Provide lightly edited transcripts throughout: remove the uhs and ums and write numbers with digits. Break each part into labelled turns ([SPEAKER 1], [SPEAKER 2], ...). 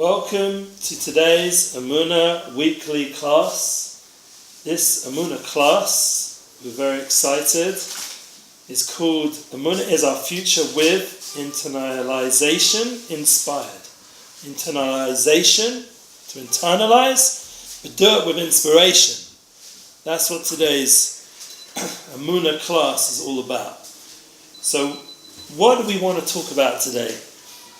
[SPEAKER 1] Welcome to today's Emuna weekly class. This Emuna class, we're very excited, is called Emuna is Our Future with Internalization Inspired. Internalization, to internalize, but do it with inspiration. That's what today's Emuna class is all about. So what do we want to talk about today?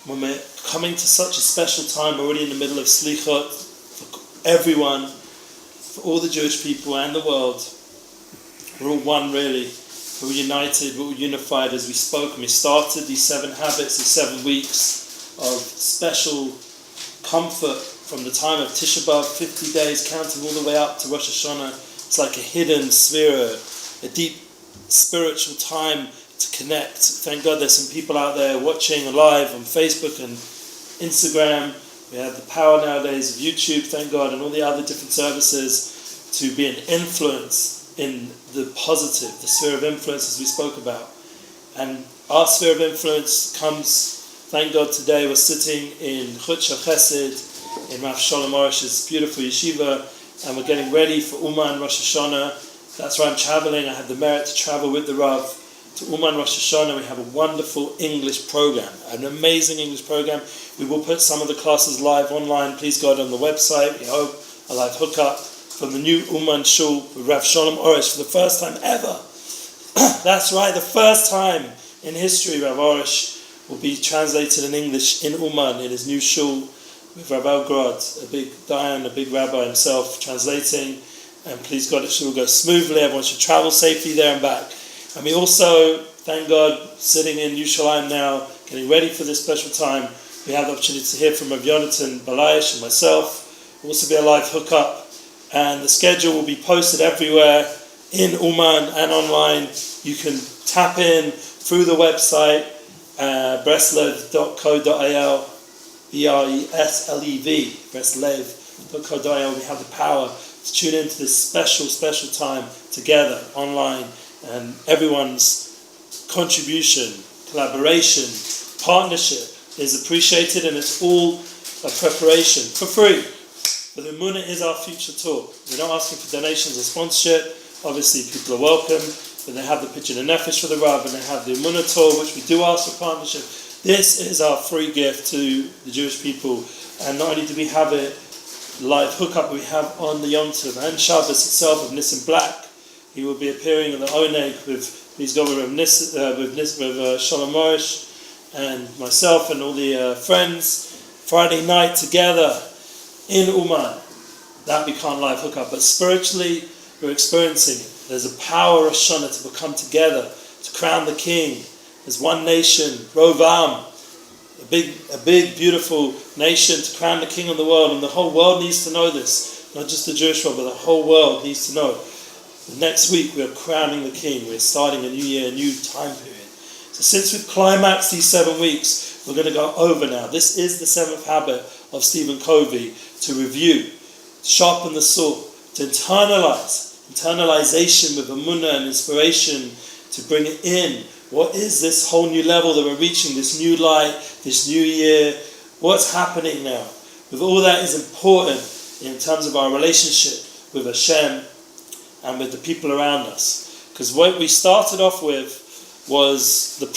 [SPEAKER 1] When we're coming to such a special time, already in the middle of Slichot, for everyone, for all the Jewish people and the world, we're all one really. We're all united, we're all unified as we spoke and we started these 7 habits, these 7 weeks of special comfort from the time of Tisha B'Av, 50 days, counting all the way up to Rosh Hashanah. It's like a hidden sphere, a deep spiritual time to connect. Thank God there's some people out there watching live on Facebook and Instagram. We have the power nowadays of YouTube, thank God, and all the other different services to be an influence in the positive, the sphere of influence as we spoke about. And our sphere of influence comes, thank God today we're sitting in Chutz Chesed in Rav Shalom Orish's beautiful yeshiva, and we're getting ready for Uman Rosh Hashanah. That's why I'm traveling. I have the merit to travel with the Rav to Uman Rosh Hashanah. We have a wonderful English program, an amazing English program. We will put some of the classes live online, please God, on the website. We hope a live hookup from the new Uman Shul with Rav Shalom Orish for the first time ever. That's right, the first time in history Rav Orish will be translated in English in Uman, in his new shul, with Rav Elgrod, a big Dayan, a big rabbi himself, translating. And please God, it should go smoothly. Everyone should travel safely there and back. And we also, thank God, sitting in Yerushalayim now, getting ready for this special time. We have the opportunity to hear from Rav Yonatan Balayesh and myself. There will also be a live hookup. And the schedule will be posted everywhere, in Uman and online. You can tap in through the website, breslev.co.il, B-R-E-S-L-E-V, breslev.co.il. We have the power to tune into this special time together, online. And everyone's contribution, collaboration, partnership is appreciated, and it's all a preparation for free. But the Emuna is Our Future tour. We're not asking for donations or sponsorship. Obviously, people are welcome, but they have the Pidyon and Nefesh for the Rav, and they have the Emuna tour, which we do ask for partnership. This is our free gift to the Jewish people, and not only do we have it live hookup, we have on the Yom Tov and Shabbos itself of Nissim Black. He will be appearing in the Oneg with, please go with Shalom Morish and myself and all the friends. Friday night together in Uman. That we can't live hook up, but spiritually we're experiencing it. There's a power of Shana to become together, to crown the King. There's one nation, Rovam, a big, beautiful nation to crown the King of the world, and the whole world needs to know this. Not just the Jewish world, but the whole world needs to know. Next week we are crowning the King. We're starting a new year, a new time period. So since we've climaxed these 7 weeks, we're going to go over now. This is the 7th habit of Stephen Covey, to review, sharpen the sword, to internalize. Internalization with Emuna and inspiration, to bring it in. What is this whole new level that we're reaching, this new light, this new year? What's happening now? With all that is important in terms of our relationship with Hashem and with the people around us. Because what we started off with was the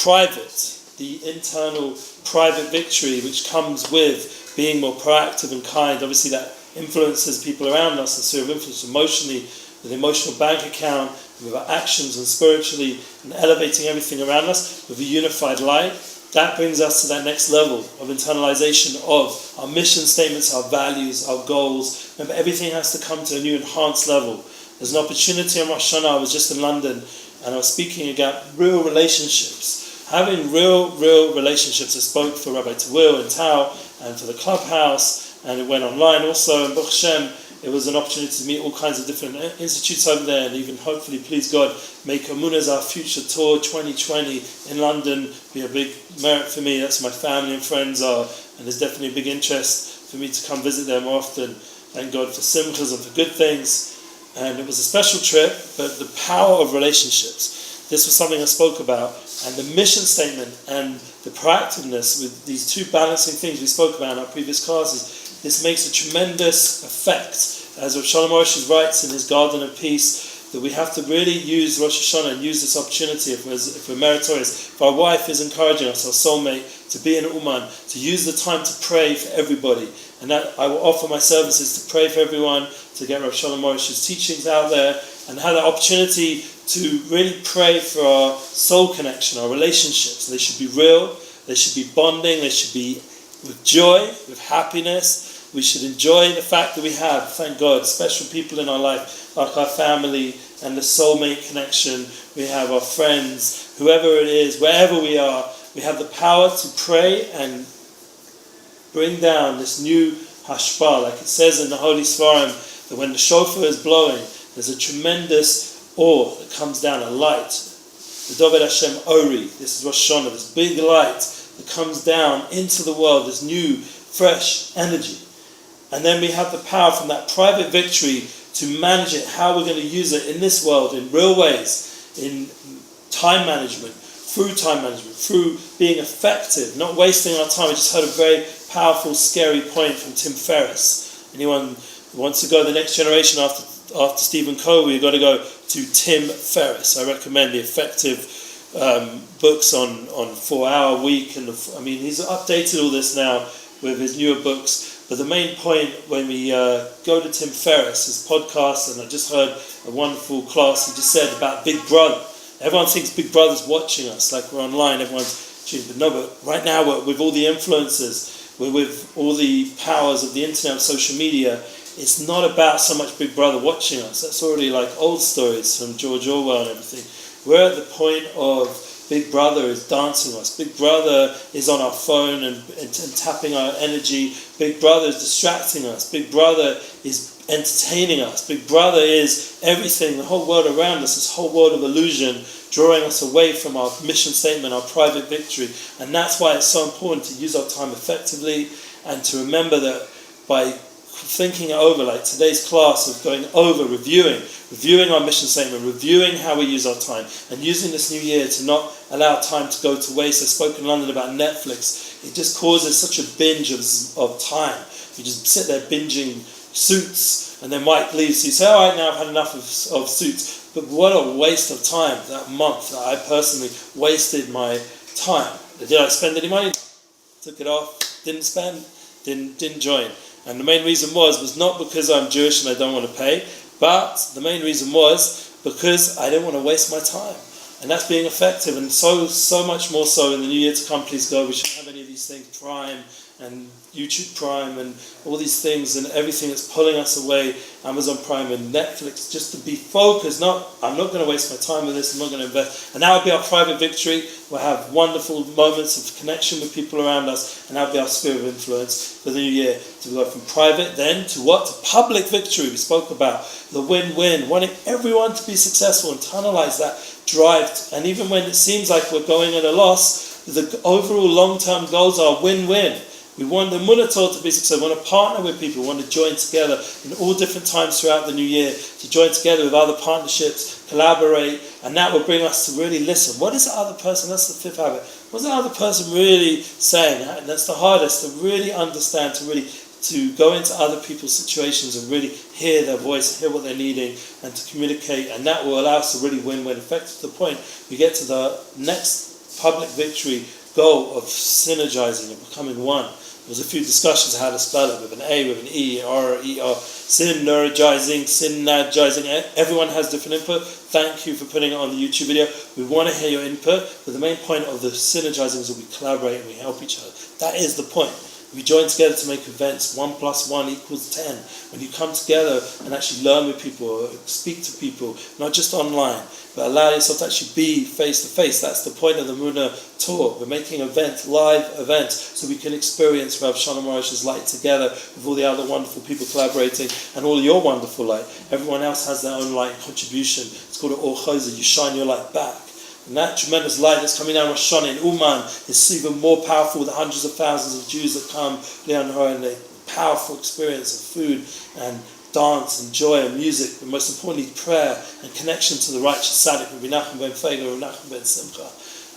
[SPEAKER 1] internal private victory, which comes with being more proactive and kind. Obviously that influences people around us, the sphere of influence emotionally, with the emotional bank account, with our actions, and spiritually, and elevating everything around us with a unified light. That brings us to that next level of internalization of our mission statements, our values, our goals. Remember, everything has to come to a new enhanced level. There's an opportunity on Rosh Hashanah. I was just in London and I was speaking about real relationships. Having real relationships. I spoke for Rabbi Tawil and Tao and for the clubhouse, and it went online also. And Baruch Hashem, it was an opportunity to meet all kinds of different institutes over there, and even hopefully, please God, make Emuna's Our Future Tour 2020 in London be a big merit for me. That's my family and friends are, and there's definitely a big interest for me to come visit them often. Thank God for simchas and for good things. And it was a special trip, but the power of relationships. This was something I spoke about, and the mission statement and the proactiveness with these two balancing things we spoke about in our previous classes this makes a tremendous effect. As Rav Shalom Arush writes in his Garden of Peace, that we have to really use Rosh Hashanah and use this opportunity if we're meritorious. If our wife is encouraging us, our soulmate, to be in Uman, to use the time to pray for everybody. And that I will offer my services to pray for everyone, to get Rav Shalom Arush's teachings out there, and have the opportunity to really pray for our soul connection, our relationships. They should be real, they should be bonding, they should be with joy, with happiness. We should enjoy the fact that we have, thank God, special people in our life, like our family and the soulmate connection. We have our friends, whoever it is, wherever we are, we have the power to pray and bring down this new hashpah. Like it says in the Holy Svarim, that when the shofar is blowing, there's a tremendous awe that comes down, a light. The Doved Hashem Ori, this is Rosh Hashanah, this big light that comes down into the world, this new, fresh energy. And then we have the power from that private victory to manage it, how we're going to use it in this world, in real ways, in time management, through being effective, not wasting our time. We just heard a very powerful, scary point from Tim Ferriss. Anyone who wants to go to the next generation after Stephen Covey, you've got to go to Tim Ferriss. I recommend the effective books on 4 Hour Week. And he's updated all this now with his newer books. But the main point when we go to Tim Ferriss, his podcast, and I just heard a wonderful class he just said about Big Brother. Everyone thinks Big Brother's watching us, like we're online, everyone's tuning. But no, but right now we're with all the influencers, we're with all the powers of the internet, social media. It's not about so much Big Brother watching us. That's already like old stories from George Orwell and everything. We're at the point of Big Brother is dancing us. Big Brother is on our phone and tapping our energy. Big Brother is distracting us. Big Brother is entertaining us. Big Brother is everything, the whole world around us, this whole world of illusion, drawing us away from our mission statement, our private victory. And that's why it's so important to use our time effectively and to remember that by thinking it over, like today's class of going over, reviewing our mission statement, reviewing how we use our time, and using this new year to not allow time to go to waste. I spoke in London about Netflix. It just causes such a binge of time. You just sit there binging Suits, and then Mike leaves, so you say, all right, now I've had enough of Suits. But what a waste of time, that month that I personally wasted my time. Did I spend any money? Took it off, didn't spend, didn't join. And the main reason was not because I'm Jewish and I don't want to pay, but the main reason was because I didn't want to waste my time. And that's being effective, and so much more so in the new year to come. Please go. We shouldn't have any of these things, Prime and YouTube Prime and all these things and everything that's pulling us away, Amazon Prime and Netflix, just to be focused. I'm not going to waste my time with this, I'm not going to invest. And that would be our private victory. We'll have wonderful moments of connection with people around us, and that would be our sphere of influence for the new year, to go from private then to what? To public victory. We spoke about the win-win, wanting everyone to be successful, internalize that drive. And even when it seems like we're going at a loss, the overall long-term goals are win-win. We want the Emuna to be successful. We want to partner with people. We want to join together in all different times throughout the new year, to join together with other partnerships, collaborate, and that will bring us to really listen. What is the other person? That's the fifth habit. What's the other person really saying? And that's the hardest, to really understand, to go into other people's situations and really hear their voice, hear what they're needing, and to communicate. And that will allow us to really win-win. In fact, to the point we get to the next public victory goal of synergizing and becoming one. There's a few discussions how to spell it, with an A, with an E, R, E-R, synergizing. Everyone has different input. Thank you for putting it on the YouTube video. We want to hear your input, but the main point of the synergizing is that we collaborate and we help each other. That is the point. We join together to make events. 1 + 1 = 10. When you come together and actually learn with people, or speak to people, not just online, but allow yourself to actually be face to face. That's the point of the Emuna tour. We're making live events, so we can experience Rav Shalom Arush's light together with all the other wonderful people collaborating, and all your wonderful light. Everyone else has their own light contribution. It's called an Or Chozer. You shine your light back. And that tremendous light that's coming down Rosh Hashanah in Uman is even more powerful with the hundreds of thousands of Jews that come, and the powerful experience of food and dance and joy and music, but most importantly prayer and connection to the righteous tzaddik, Rabbi Nachman ben Feiga, Rabbi Nachman ben Simcha.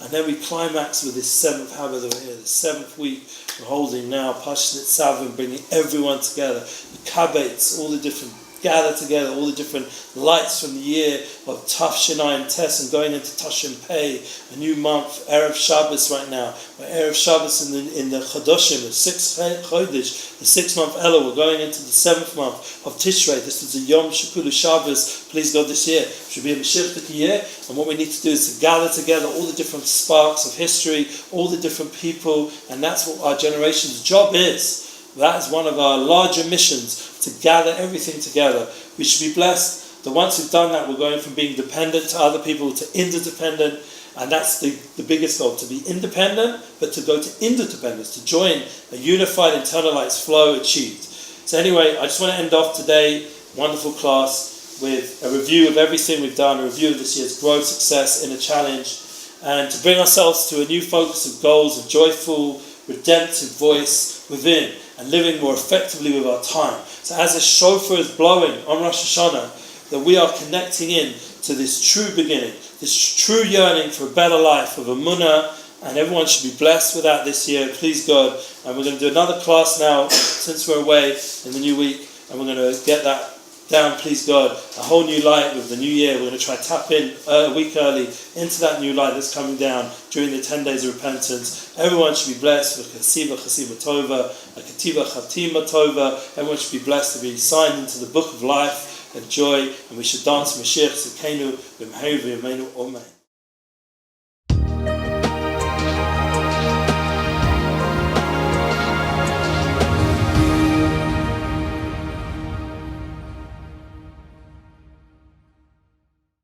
[SPEAKER 1] And then we climax with this seventh Habad over here, the seventh week we're holding now, Pashnit Savim, bringing everyone together, the Kabbates, all the different, gather together, all the different lights from the year of Tafshinai and Tes and going into Tashim Pei, a new month, Erev Shabbos right now. We're Erev Shabbos in the Chodoshim, the 6th Chodesh, the 6th month Elul. We're going into the 7th month of Tishrei. This is a Yom Shekulu Shabbos, please God, this year. It should be a Mashiach year, and what we need to do is to gather together all the different sparks of history, all the different people, and that's what our generation's job is. That is one of our larger missions, to gather everything together. We should be blessed that once we've done that, we're going from being dependent to other people to interdependent, and that's the biggest goal, to be independent, but to go to interdependence, to join a unified, internalized flow achieved. So anyway, I just want to end off today, wonderful class, with a review of everything we've done, a review of this year's growth, success, inner challenge, and to bring ourselves to a new focus of goals, a joyful, redemptive voice within, and living more effectively with our time. So as a shofar is blowing on Rosh Hashanah, that we are connecting in to this true beginning, this true yearning for a better life of Emuna, and everyone should be blessed with that this year, please God. And we're going to do another class now, since we're away in the new week, and we're going to get that down, please God, a whole new light with the new year. We're going to try to tap in a week early into that new light that's coming down during the 10 days of repentance. Everyone should be blessed with Chasiva Tova, a Kativa Chatima Tova. Everyone should be blessed to be signed into the book of life and joy, and we should dance Mashiach Sekenu B'mheir V'yameinu Amen.